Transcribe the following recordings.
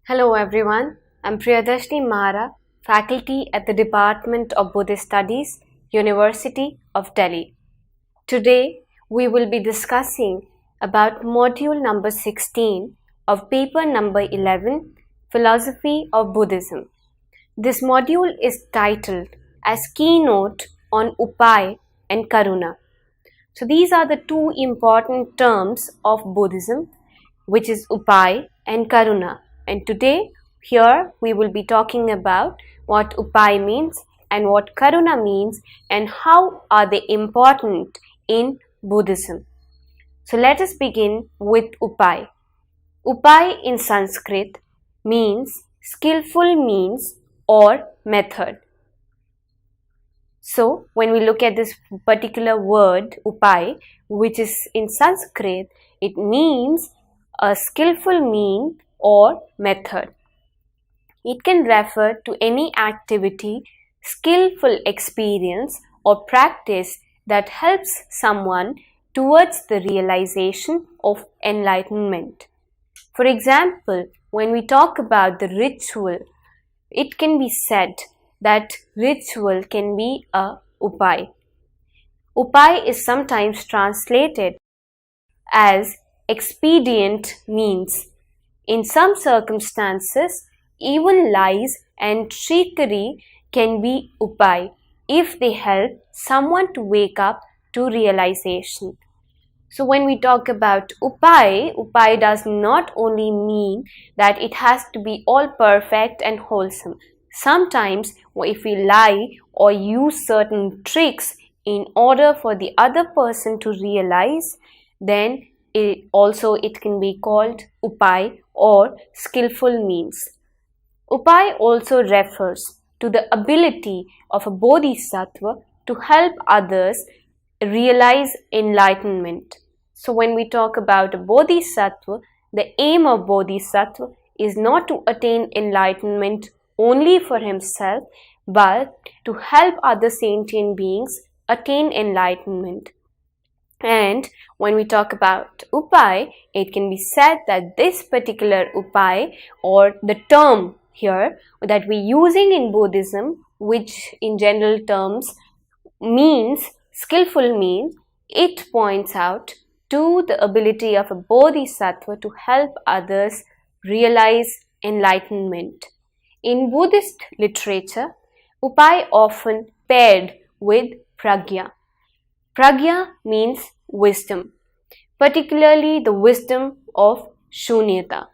Hello everyone, I'm Priyadarshini Mara, faculty at the Department of Buddhist Studies, University of Delhi. Today we will be discussing about module number 16 of paper number 11, Philosophy of Buddhism. This module is titled as Keynote on Upaya and Karuna. So these are the two important terms of Buddhism, which is Upaya and Karuna. And today, here we will be talking about what Upaya means and what Karuna means and how are they important in Buddhism. So let us begin with Upaya. Upaya in Sanskrit means skillful means or method. So when we look at this particular word Upaya, which is in Sanskrit, it means a skillful mean or method. It can refer to any activity, skillful experience or practice that helps someone towards the realization of enlightenment. For example, when we talk about the ritual, it can be said that ritual can be a upaya. Upaya is sometimes translated as expedient means. In some circumstances, even lies and trickery can be upaya if they help someone to wake up to realization. So when we talk about upaya does not only mean that it has to be all perfect and wholesome. Sometimes if we lie or use certain tricks in order for the other person to realize, then it can be called upaya or skillful means. Upaya also refers to the ability of a bodhisattva to help others realize enlightenment. So when we talk about a bodhisattva, the aim of bodhisattva is not to attain enlightenment only for himself, but to help other sentient beings attain enlightenment. And when we talk about upaya, it can be said that this particular upaya or the term here that we're using in Buddhism, which in general terms means skillful means, it points out to the ability of a bodhisattva to help others realize enlightenment. In Buddhist literature, upaya often paired with pragya. Pragya means wisdom, particularly the wisdom of shunyata.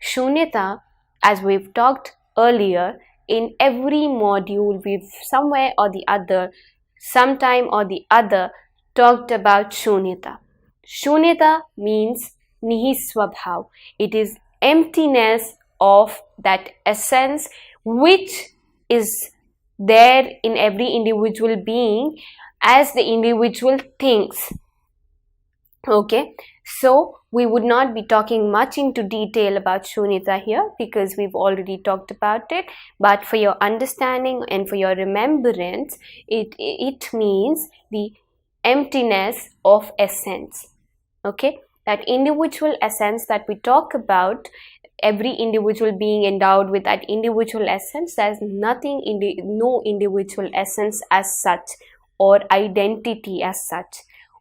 Shunyata, as we've talked earlier, in every module we've somewhere or the other, sometime or the other, talked about shunyata. Shunyata means nihisvabhav. It is emptiness of that essence which is there in every individual being as the individual thinks. Okay, so we would not be talking much into detail about shunyata here because we've already talked about it, but for your understanding and for your remembrance, it means the emptiness of essence. Okay, that individual essence that we talk about, every individual being endowed with that individual essence, there's no individual essence as such or identity as such.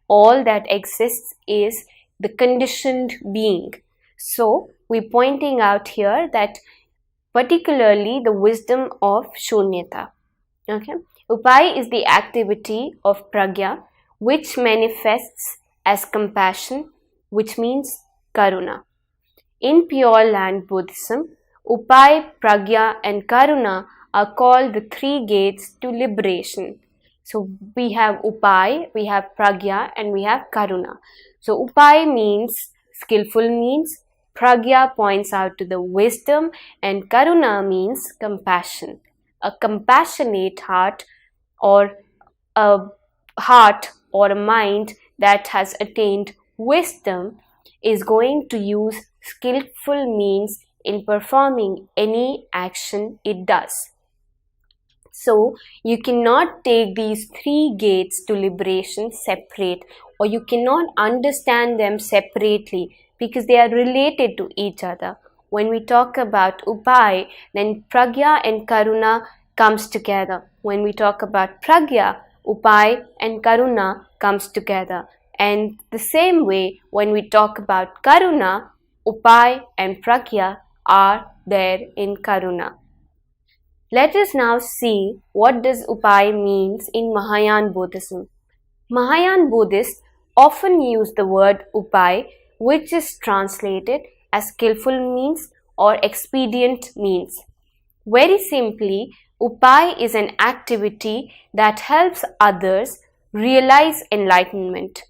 All that exists is the conditioned being. So we're pointing out here that particularly the wisdom of shunyata. Okay, upaya is the activity of pragya which manifests as compassion, which means karuna. In Pure Land Buddhism, upaya, pragya and karuna are called the three gates to liberation. So we have upaya, we have pragya and we have karuna. So upaya means skillful means, pragya points out to the wisdom, and karuna means compassion. A compassionate heart or a mind that has attained wisdom is going to use skillful means in performing any action it does. So you cannot take these three gates to liberation separate, or you cannot understand them separately because they are related to each other. when we talk about Upaya, then Pragya and Karuna comes together. When we talk about Pragya, Upaya and Karuna comes together. And the same way, when we talk about Karuna, Upaya and Pragya are there in Karuna. Let us now see what does Upaya means in Mahayana Buddhism. Mahayana Buddhists often use the word Upaya, which is translated as skillful means or expedient means. Very simply, Upaya is an activity that helps others realize enlightenment.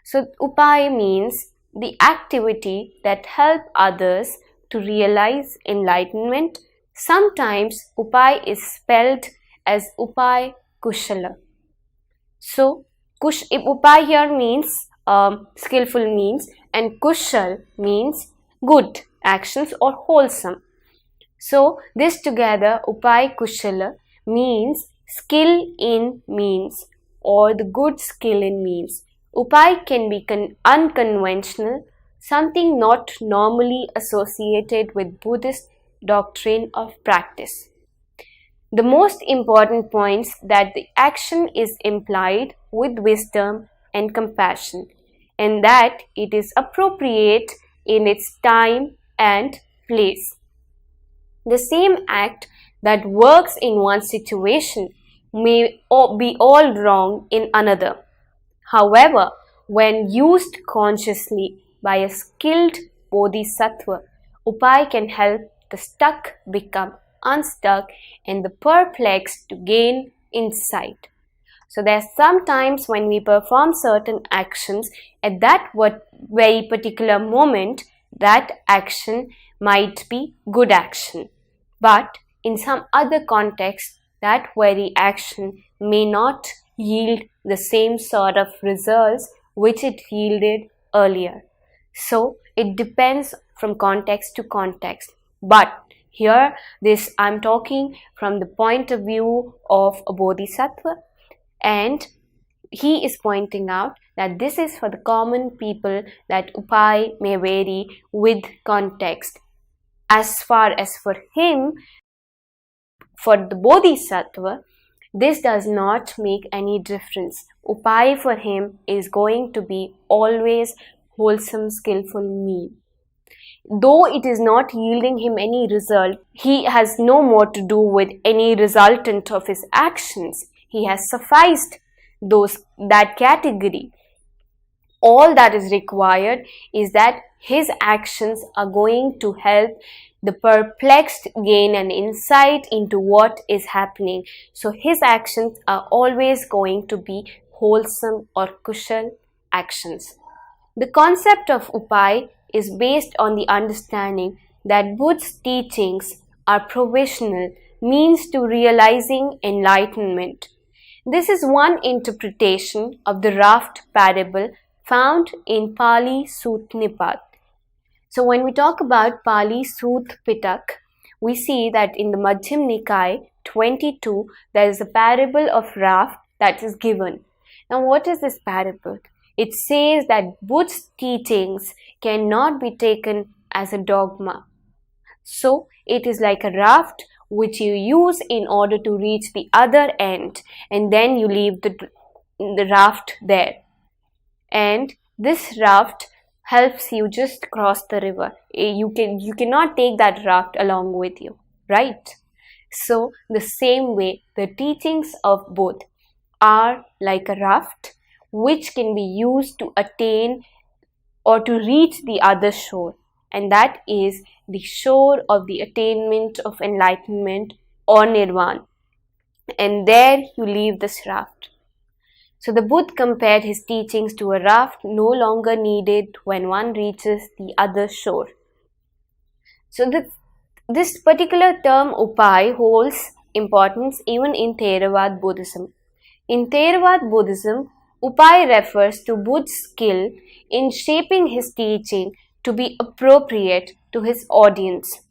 So Upaya means the activity that helps others to realize enlightenment. Sometimes Upaya is spelled as Upaya Kushala. So Upaya here means skillful means, and Kushal means good actions or wholesome. So this together, Upaya Kushala, means skill in means or the good skill in means. Upaya can be unconventional, something not normally associated with Buddhist doctrine of practice. The most important points that the action is implied with wisdom and compassion, and that it is appropriate in its time and place. The same act that works in one situation may be all wrong in another. However, when used consciously by a skilled bodhisattva, Upaya can help the stuck become unstuck and the perplexed to gain insight. So there are some times when we perform certain actions, at that very particular moment, that action might be good action. But in some other context, that very action may not yield the same sort of results which it yielded earlier. So it depends from context to context. But here, I'm talking from the point of view of a bodhisattva, and he is pointing out that this is for the common people, that Upaya may vary with context. As far as for him, for the bodhisattva, this does not make any difference. Upaya for him is going to be always wholesome, skillful mean. Though it is not yielding him any result, he has no more to do with any resultant of his actions. He has sufficed that category. All that is required is that his actions are going to help the perplexed gain an insight into what is happening. So his actions are always going to be wholesome or kushal actions. The concept of Upaya is based on the understanding that Buddha's teachings are provisional means to realizing enlightenment. This is one interpretation of the raft parable found in Pali Sutta Nipat. So when we talk about Pali Sutta Pitak, we see that in the Madhyam Nikaya 22, there is a parable of raft that is given. Now what is this parable? It says that Buddha's teachings cannot be taken as a dogma. So it is like a raft which you use in order to reach the other end, and then you leave the raft there. And this raft helps you just cross the river. You cannot take that raft along with you, right? So the same way, the teachings of Buddha are like a raft which can be used to attain or to reach the other shore, and that is the shore of the attainment of enlightenment or nirvana. And there you leave this raft. So the Buddha compared his teachings to a raft no longer needed when one reaches the other shore. So this particular term Upaya holds importance even in Theravada Buddhism. In Theravada Buddhism, Upaya refers to Buddha's skill in shaping his teaching to be appropriate to his audience.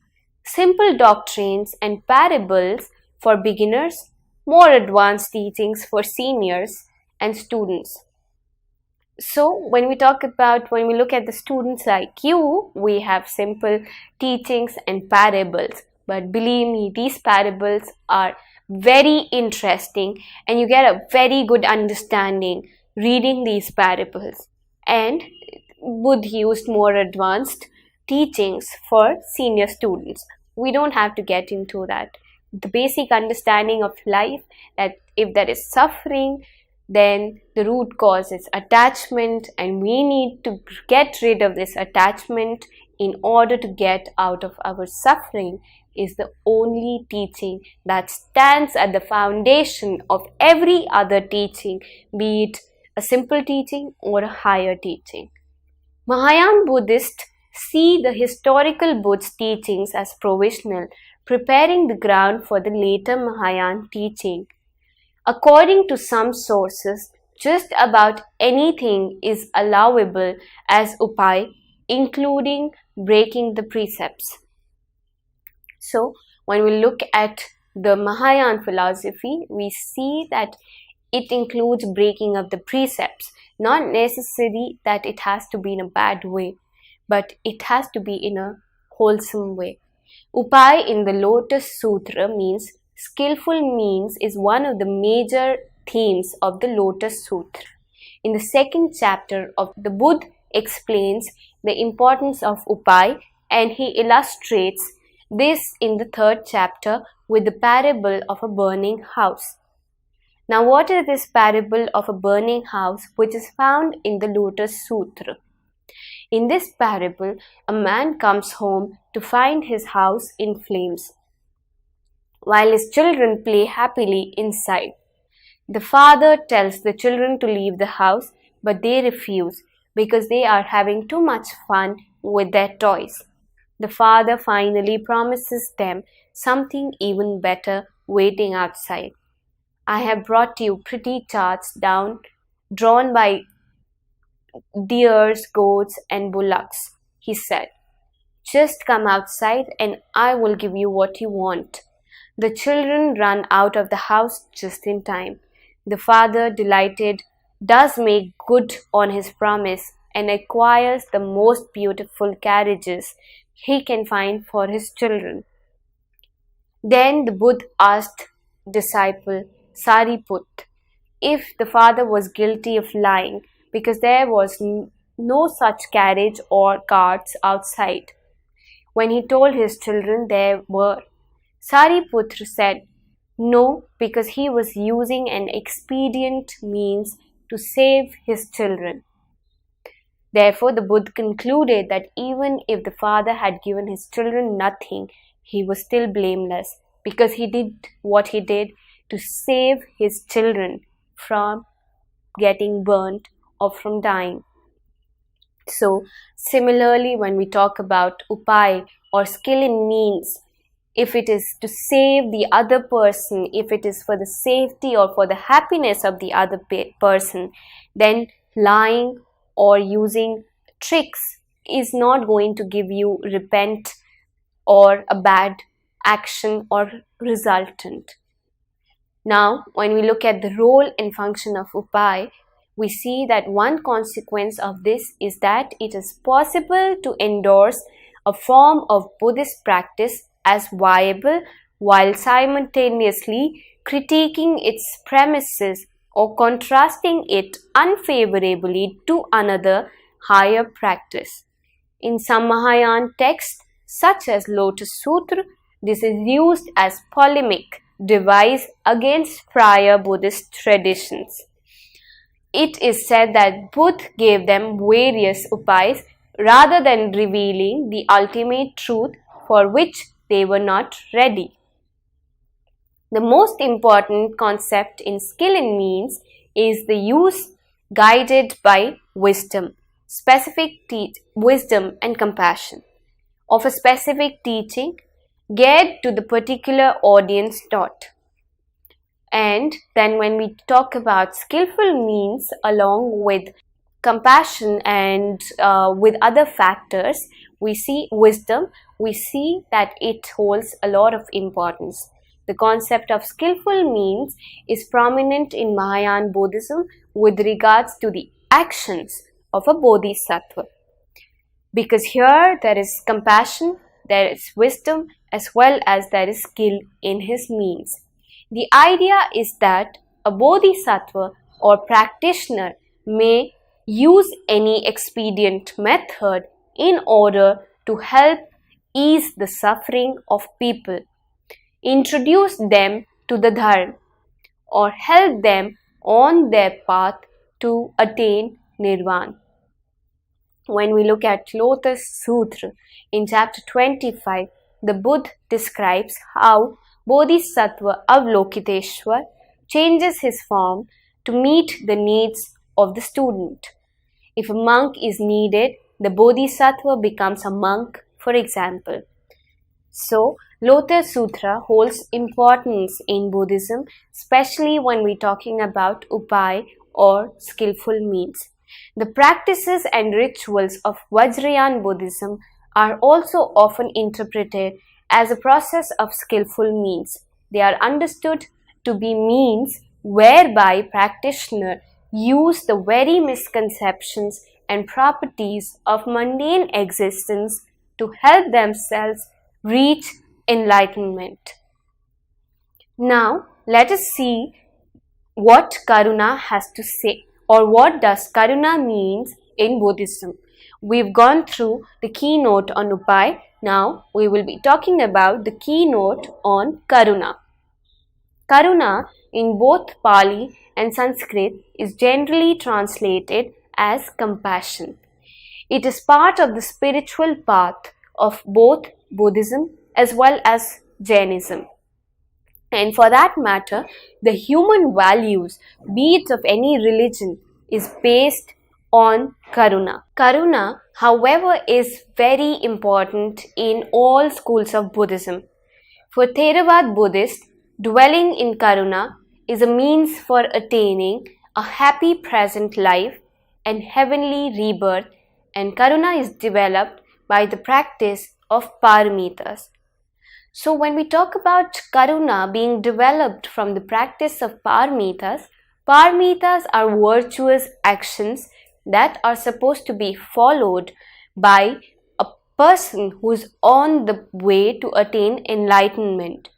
Simple doctrines and parables for beginners, more advanced teachings for seniors and students. So when we look at the students like you, we have simple teachings and parables. But believe me, these parables are very interesting and you get a very good understanding reading these parables. And Buddha used more advanced teachings for senior students. We don't have to get into that. The basic understanding of life, that if there is suffering, then the root cause is attachment, and we need to get rid of this attachment in order to get out of our suffering, is the only teaching that stands at the foundation of every other teaching, be it a simple teaching or a higher teaching. Mahayana Buddhists see the historical Buddha's teachings as provisional, preparing the ground for the later Mahayana teaching. According to some sources, just about anything is allowable as upaya, including breaking the precepts. So, when we look at the Mahayana philosophy, we see that it includes breaking of the precepts. Not necessarily that it has to be in a bad way, but it has to be in a wholesome way. Upaya in the Lotus Sutra means skillful means is one of the major themes of the Lotus Sutra. In the second chapter of the Buddha explains the importance of upaya, and he illustrates this in the third chapter with the parable of a burning house. Now, what is this parable of a burning house which is found in the Lotus Sutra? In this parable, a man comes home to find his house in flames, while his children play happily inside. The father tells the children to leave the house, but they refuse because they are having too much fun with their toys. The father finally promises them something even better waiting outside. I have brought you pretty charts drawn by deers, goats, and bullocks, he said. Just come outside and I will give you what you want. The children run out of the house just in time. The father, delighted, does make good on his promise and acquires the most beautiful carriages he can find for his children. Then the Buddha asked disciple Sariput if the father was guilty of lying, because there was no such carriage or carts outside, when he told his children there were. Sariputra said no, because he was using an expedient means to save his children. Therefore, the Buddha concluded that even if the father had given his children nothing, he was still blameless, because he did what he did to save his children from getting burnt or from dying. So, similarly, when we talk about upaya or skill in means, if it is to save the other person, if it is for the safety or for the happiness of the other person, then lying or using tricks is not going to give you repent or a bad action or resultant. Now, when we look at the role and function of upaya, we see that one consequence of this is that it is possible to endorse a form of Buddhist practice as viable while simultaneously critiquing its premises or contrasting it unfavorably to another higher practice. In some Mahayana texts, such as Lotus Sutra, this is used as polemic device against prior Buddhist traditions. It is said that Buddha gave them various upayas rather than revealing the ultimate truth for which they were not ready. The most important concept in skill in means is the use guided by wisdom, wisdom and compassion of a specific teaching geared to the particular audience taught. And then when we talk about skillful means along with compassion and with other factors, we see wisdom, we see that it holds a lot of importance. The concept of skillful means is prominent in Mahayana Buddhism with regards to the actions of a bodhisattva. Because here there is compassion, there is wisdom, as well as there is skill in his means. The idea is that a bodhisattva or practitioner may use any expedient method in order to help ease the suffering of people, introduce them to the dharma, or help them on their path to attain nirvana. When we look at Lotus Sutra in chapter 25, the Buddha describes how Bodhisattva Avalokiteshwar changes his form to meet the needs of the student. If a monk is needed, the Bodhisattva becomes a monk, for example. So, Lotus Sutra holds importance in Buddhism, especially when we're talking about Upaya or skillful means. The practices and rituals of Vajrayana Buddhism are also often interpreted as a process of skillful means. They are understood to be means whereby practitioners use the very misconceptions and properties of mundane existence to help themselves reach enlightenment. Now, let us see what Karuna has to say, or what does Karuna means in Buddhism. We've gone through the keynote on Upaya. Now we will be talking about the keynote on Karuna. Karuna in both Pali and Sanskrit is generally translated as compassion. It is part of the spiritual path of both Buddhism as well as Jainism. And for that matter, the human values, be it of any religion, is based on Karuna. Karuna, however, is very important in all schools of Buddhism. For Theravada Buddhists, dwelling in Karuna is a means for attaining a happy present life and heavenly rebirth, and Karuna is developed by the practice of paramitas. So when we talk about Karuna being developed from the practice of paramitas, paramitas are virtuous actions that are supposed to be followed by a person who is on the way to attain enlightenment.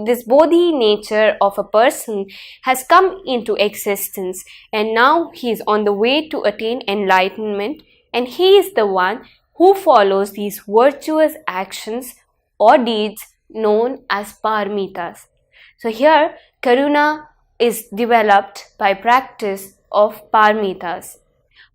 This bodhi nature of a person has come into existence, and now he is on the way to attain enlightenment, and he is the one who follows these virtuous actions or deeds known as paramitas. So here Karuna is developed by practice of paramitas.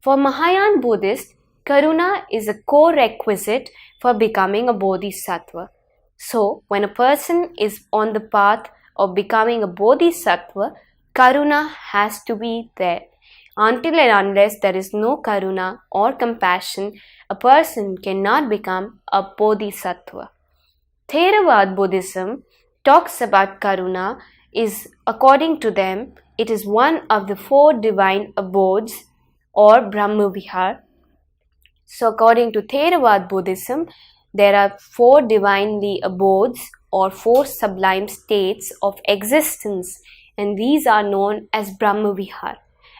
For Mahayana Buddhists, Karuna is a core requisite for becoming a bodhisattva. So when a person is on the path of becoming a bodhisattva, Karuna has to be there. Until and unless there is no Karuna or compassion, a person cannot become a bodhisattva. Theravada Buddhism talks about Karuna is, according to them, it is one of the 4 divine abodes or Brahmavihar. So according to Theravada Buddhism, there are 4 divinely abodes or 4 sublime states of existence, and these are known as Brahmavihar.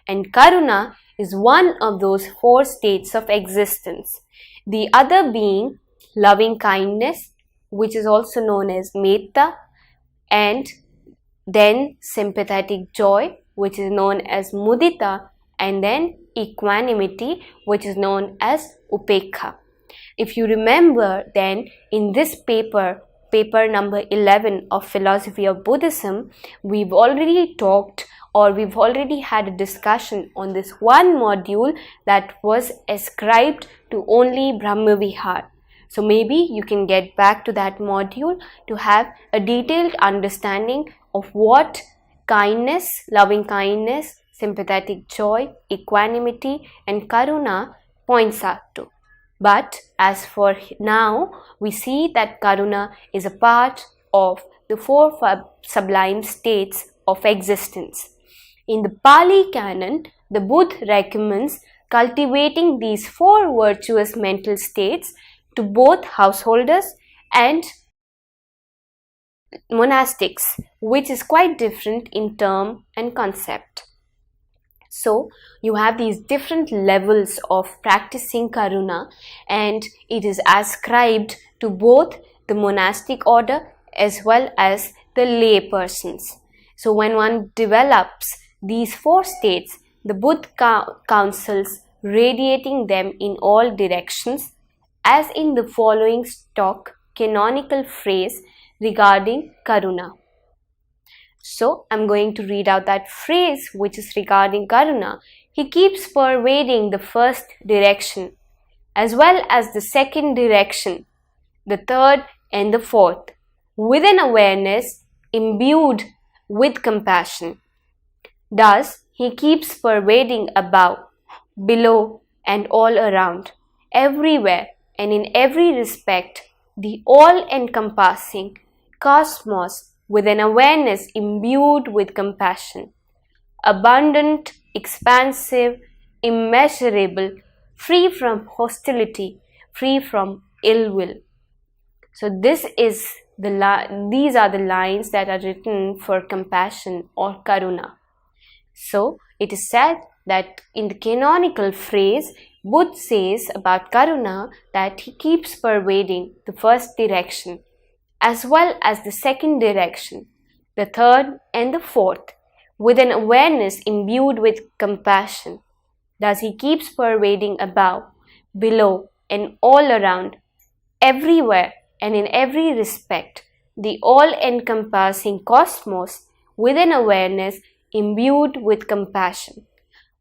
And Karuna is one of those 4 states of existence. The other being loving kindness, which is also known as Metta, and then sympathetic joy, which is known as Mudita, and then equanimity, which is known as Upekha. If you remember, then in this paper number 11 of Philosophy of Buddhism, we've already talked, or we've already had a discussion on this one module that was ascribed to only Brahmavihar. So maybe you can get back to that module to have a detailed understanding of what kindness, loving kindness, sympathetic joy, equanimity, and Karuna points out to. But as for now, we see that Karuna is a part of the 4 sublime states of existence. In the Pali Canon, the Buddha recommends cultivating these 4 virtuous mental states to both householders and monastics, which is quite different in term and concept. So you have these different levels of practicing karuna, and it is ascribed to both the monastic order as well as the lay persons. So when one develops these four states, the Buddha counsels radiating them in all directions, as in the following stock canonical phrase regarding karuna. So I'm going to read out that phrase which is regarding karuna. He keeps pervading the first direction as well as the second direction, the third and the fourth, with an awareness imbued with compassion. Thus, he keeps pervading above, below, and all around, everywhere and in every respect, the all-encompassing cosmos with an awareness imbued with compassion, abundant, expansive, immeasurable, free from hostility, free from ill will. So these are the lines that are written for compassion or karuna. So it is said that in the canonical phrase, Buddha says about karuna that he keeps pervading the first direction as well as the second direction, the third and the fourth, with an awareness imbued with compassion. Thus he keeps pervading above, below, and all around, everywhere and in every respect, the all-encompassing cosmos with an awareness imbued with compassion,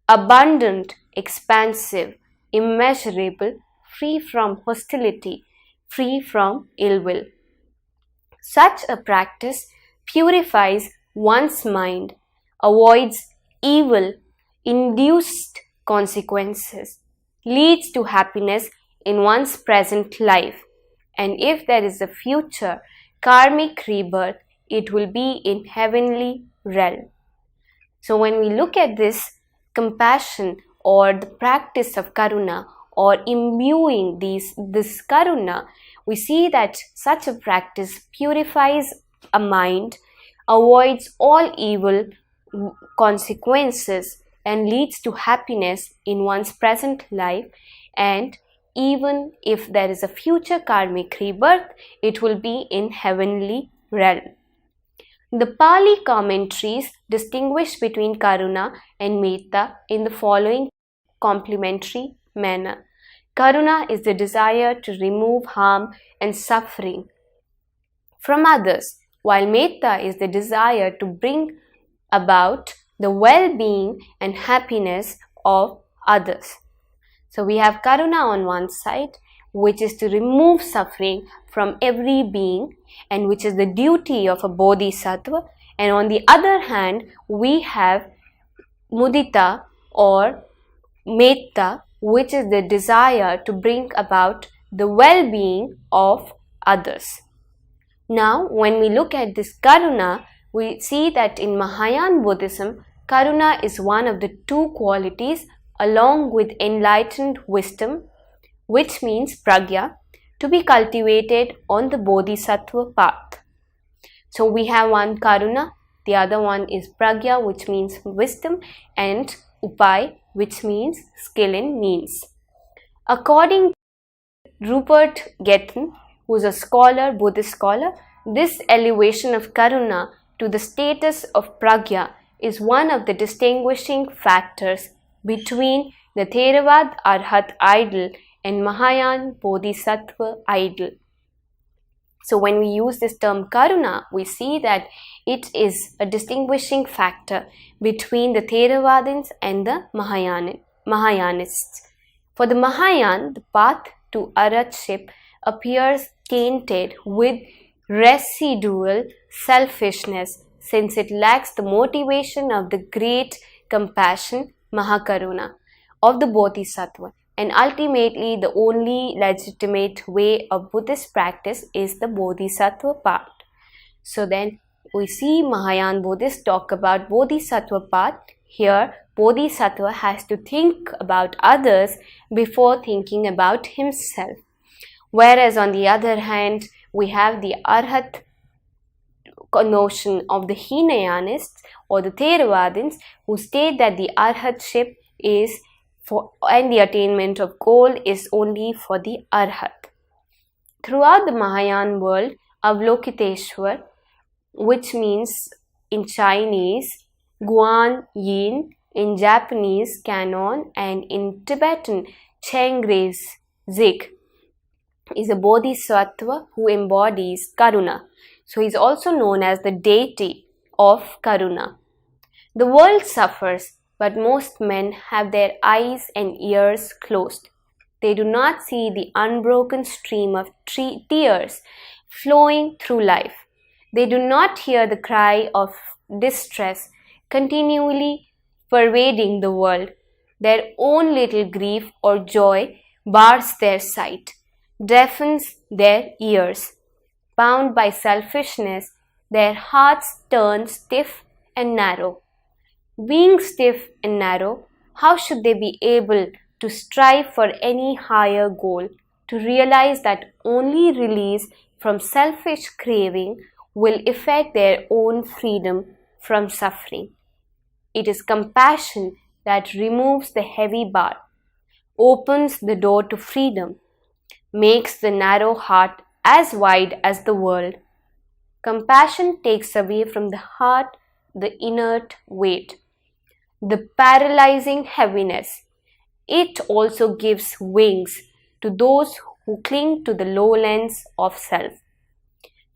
abundant, expansive, immeasurable, free from hostility, free from ill will. Such a practice purifies one's mind, avoids evil induced consequences, leads to happiness in one's present life, and if there is a future karmic rebirth, it will be in heavenly realm. So when we look at this compassion or the practice of karuna or imbuing this karuna, we see that such a practice purifies a mind, avoids all evil consequences, and leads to happiness in one's present life, and even if there is a future karmic rebirth, it will be in heavenly realm. The Pali commentaries distinguish between karuna and metta in the following complementary manner. Karuna is the desire to remove harm and suffering from others, while metta is the desire to bring about the well-being and happiness of others. So we have karuna on one side, which is to remove suffering from every being and which is the duty of a bodhisattva, and on the other hand we have mudita or metta, which is the desire to bring about the well-being of others. Now when we look at this karuna, we see that in Mahayana Buddhism, karuna is one of the two qualities along with enlightened wisdom, which means pragya, to be cultivated on the bodhisattva path. So we have one karuna, the other one is pragya, which means wisdom, and upaya, which means skill in means. According to Rupert Gethin, who is a scholar, Buddhist scholar, this elevation of karuna to the status of pragya is one of the distinguishing factors between the Theravada Arhat ideal and Mahayana Bodhisattva ideal. So when we use this term karuna, we see that it is a distinguishing factor between the Theravadins and the Mahayanists. For the Mahayana, the path to Arhatship appears tainted with residual selfishness, since it lacks the motivation of the great compassion, Mahakaruna, of the Bodhisattva, and ultimately the only legitimate way of Buddhist practice is the Bodhisattva path. So then we see Mahayana Buddhists talk about Bodhisattva path. Here Bodhisattva has to think about others before thinking about himself. Whereas on the other hand, we have the Arhat notion of the Hinayanists or the Theravadins, who state that the arhatship is for, and the attainment of goal is only for the arhat. Throughout the Mahayana world, Avalokiteshwar, which means in Chinese Guan Yin, in Japanese Canon, and in Tibetan Chengres Zik, is a bodhisattva who embodies Karuna. So he is also known as the deity of Karuna. The world suffers, but most men have their eyes and ears closed. They do not see the unbroken stream of tears flowing through life. They do not hear the cry of distress continually pervading the world. Their own little grief or joy bars their sight, deafens their ears. Bound by selfishness, their hearts turn stiff and narrow. Being stiff and narrow, how should they be able to strive for any higher goal, to realize that only release from selfish craving will effect their own freedom from suffering? It is compassion that removes the heavy bar, opens the door to freedom, makes the narrow heart as wide as the world. Compassion takes away from the heart the inert weight, the paralyzing heaviness. It also gives wings to those who cling to the lowlands of self.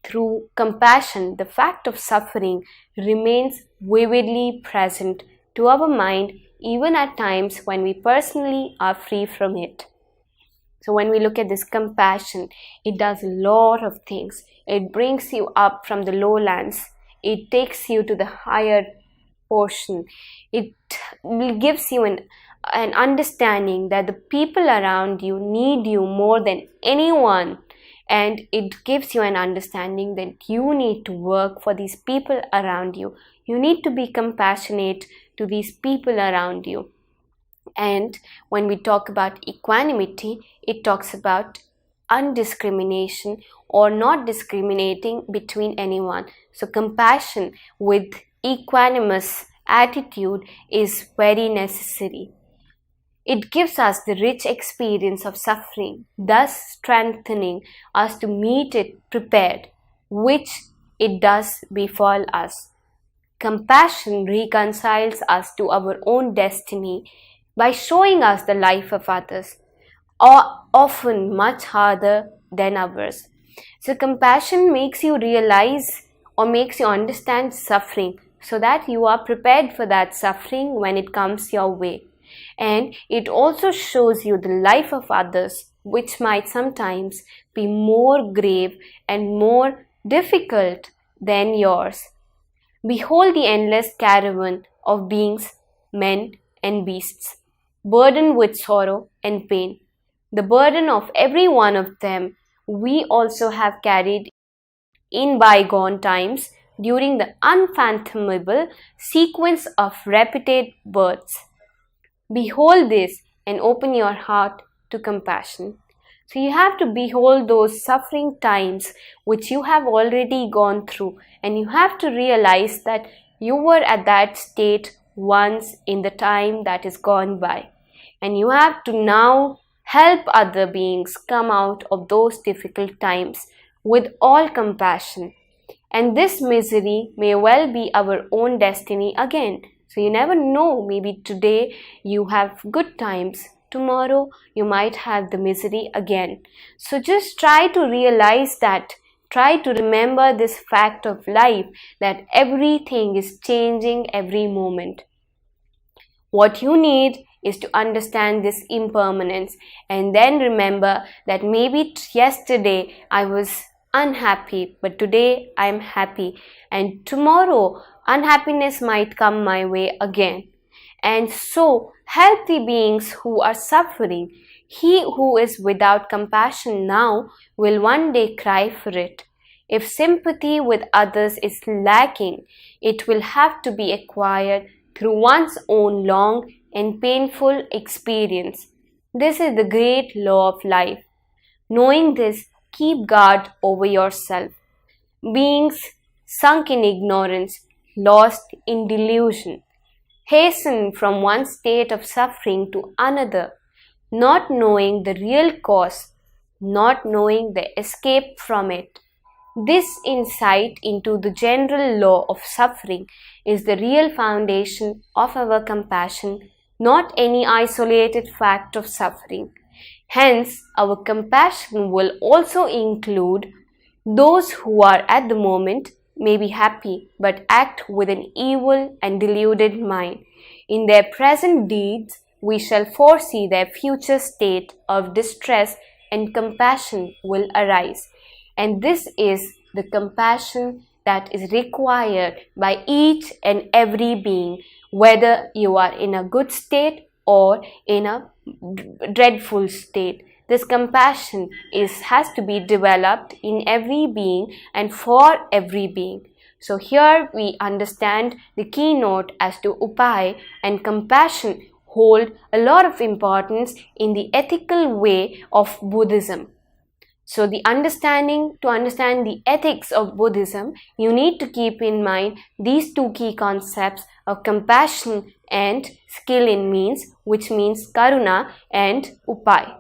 Through compassion, the fact of suffering remains vividly present to our mind even at times when we personally are free from it. So when we look at this compassion, it does a lot of things. It brings you up from the lowlands. It takes you to the higher portion. It gives you an understanding that the people around you need you more than anyone. And it gives you an understanding that you need to work for these people around you. You need to be compassionate to these people around you. And when we talk about equanimity, it talks about undiscrimination or not discriminating between anyone. So compassion with equanimous attitude is very necessary. It gives us the rich experience of suffering, thus strengthening us to meet it prepared, which it does befall us. Compassion reconciles us to our own destiny by showing us the life of others, often much harder than ours. So compassion makes you realize or makes you understand suffering so that you are prepared for that suffering when it comes your way. And it also shows you the life of others, which might sometimes be more grave and more difficult than yours. Behold the endless caravan of beings, men and beasts, burdened with sorrow and pain. The burden of every one of them we also have carried in bygone times during the unfathomable sequence of repeated births. Behold this and open your heart to compassion. So you have to behold those suffering times which you have already gone through, and you have to realize that you were at that state once in the time that is gone by. And you have to now help other beings come out of those difficult times with all compassion. And this misery may well be our own destiny again. So you never know, maybe today you have good times, tomorrow you might have the misery again. So just try to realize that, try to remember this fact of life, that everything is changing every moment. What you need is to understand this impermanence and then remember that maybe yesterday I was unhappy, but today I am happy, and tomorrow unhappiness might come my way again. And so help the beings who are suffering. He who is without compassion now will one day cry for it. If sympathy with others is lacking, it will have to be acquired through one's own long and painful experience. This is the great law of life. Knowing this, keep guard over yourself. Beings sunk in ignorance, lost in delusion, hasten from one state of suffering to another, not knowing the real cause, not knowing the escape from it. This insight into the general law of suffering is the real foundation of our compassion, not any isolated fact of suffering. Hence, our compassion will also include those who are at the moment may be happy but act with an evil and deluded mind. In their present deeds, we shall foresee their future state of distress, and compassion will arise. And this is the compassion that is required by each and every being, whether you are in a good state or in a dreadful state. This compassion has to be developed in every being and for every being. So here we understand the keynote as to Upaya, and compassion hold a lot of importance in the ethical way of Buddhism. So to understand the ethics of Buddhism, you need to keep in mind these two key concepts of compassion and skill in means, which means Karuna and Upaya.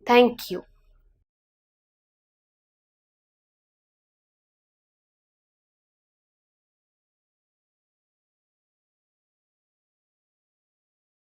Thank you.